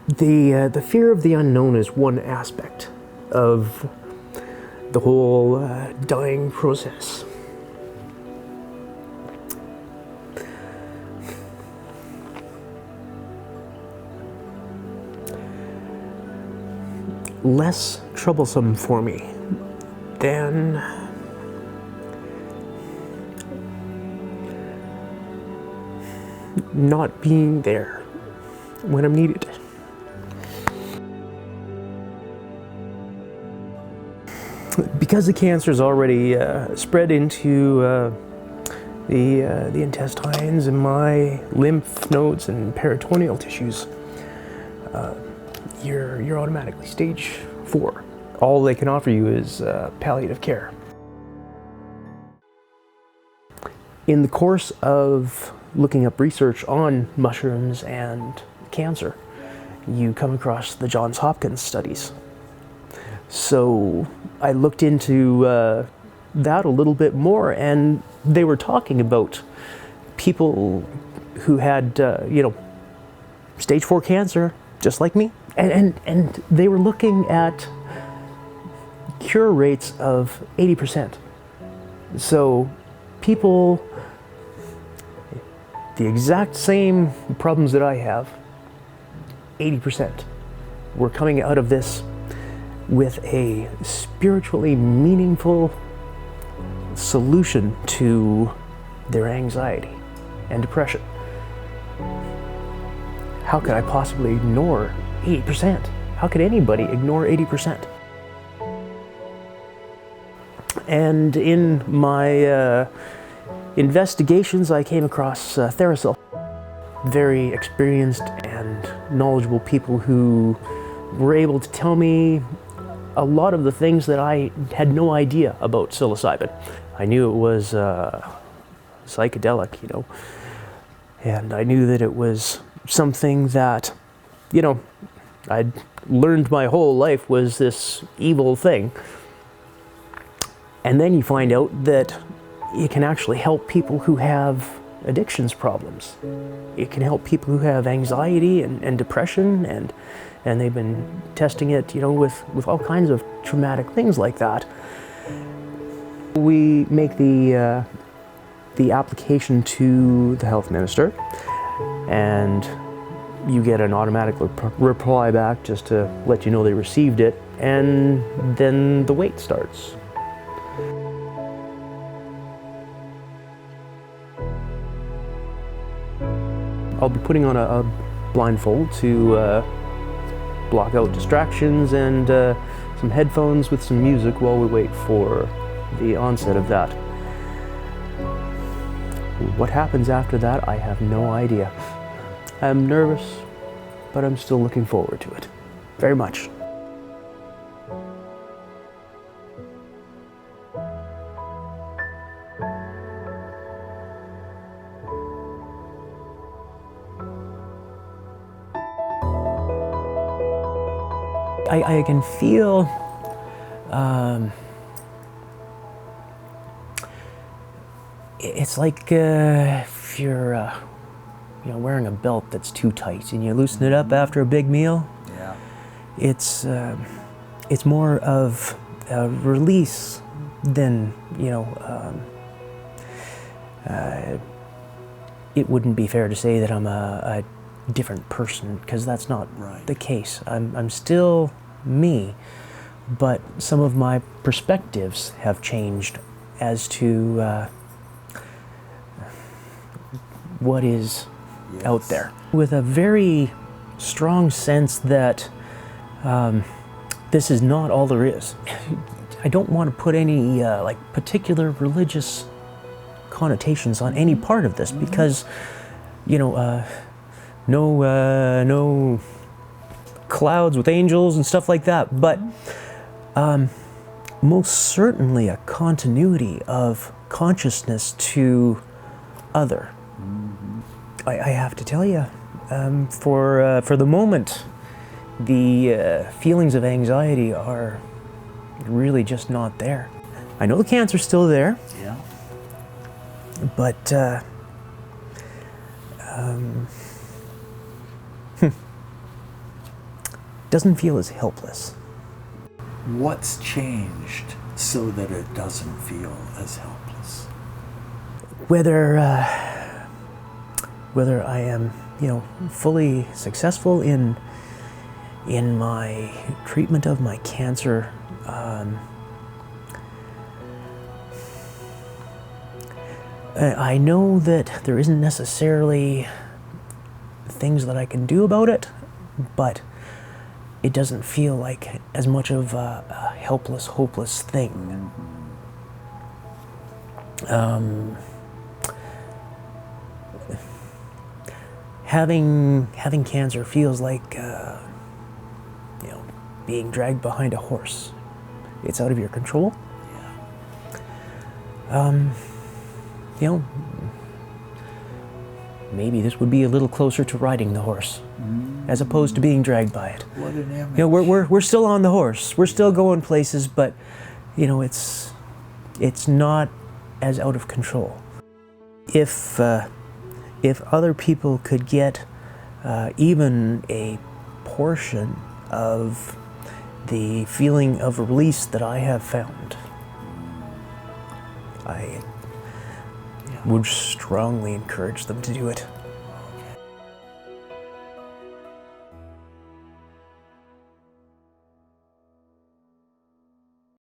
the fear of the unknown is one aspect of the whole dying process. Less troublesome for me than not being there when I'm needed. Because the cancer's already spread into the intestines and my lymph nodes and peritoneal tissues, you're automatically stage 4. All they can offer you is palliative care. In the course of looking up research on mushrooms and cancer, you come across the Johns Hopkins studies. So I looked into that a little bit more, and they were talking about people who had, stage 4 cancer, just like me. And they were looking at cure rates of 80%. So people, the exact same problems that I have, 80% were coming out of this with a spiritually meaningful solution to their anxiety and depression. How could I possibly ignore 80%? How could anybody ignore 80%? And in my investigations, I came across TheraPsil. Very experienced and knowledgeable people who were able to tell me a lot of the things that I had no idea about psilocybin. I knew it was psychedelic, and I knew that it was something that, I'd learned my whole life was this evil thing. And then you find out that it can actually help people who have addictions problems. It can help people who have anxiety and depression, and they've been testing it, with all kinds of traumatic things like that. We make the application to the health minister, and you get an automatic reply back just to let you know they received it, and then the wait starts. I'll be putting on a blindfold to block out distractions, and some headphones with some music while we wait for the onset of that. What happens after that, I have no idea. I'm nervous, but I'm still looking forward to it. Very much. I can feel it's like if you're wearing a belt that's too tight and you loosen it up after a big meal. Yeah. It's more of a release than it wouldn't be fair to say that I'm a different person, because that's not the case. I'm still me, but some of my perspectives have changed as to what is out there, with a very strong sense that this is not all there is. I don't want to put any particular religious connotations on any part of this, because no clouds with angels and stuff like that, but most certainly a continuity of consciousness to other. I have to tell you, for the moment, the feelings of anxiety are really just not there. I know the cancer's still there. Yeah. But doesn't feel as helpless. What's changed so that it doesn't feel as helpless? Whether I am, fully successful in my treatment of my cancer, I know that there isn't necessarily things that I can do about it, but it doesn't feel like as much of a helpless, hopeless thing. Having cancer feels like being dragged behind a horse. It's out of your control. Maybe this would be a little closer to riding the horse, as opposed to being dragged by it. What an image. We're still on the horse. We're still going places, but it's not as out of control. If other people could get even a portion of the feeling of release that I have found, I would strongly encourage them to do it.